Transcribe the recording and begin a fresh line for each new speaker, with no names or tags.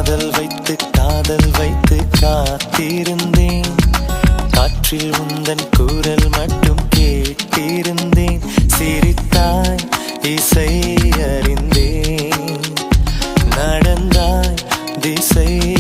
காதல் வைத்து காத்திருந்தேன். காற்றில் உந்தன் குரல் மட்டும் கேட்டிருந்தேன். சிரித்தாய், இசை அறிந்தேன். நடந்தாய், திசை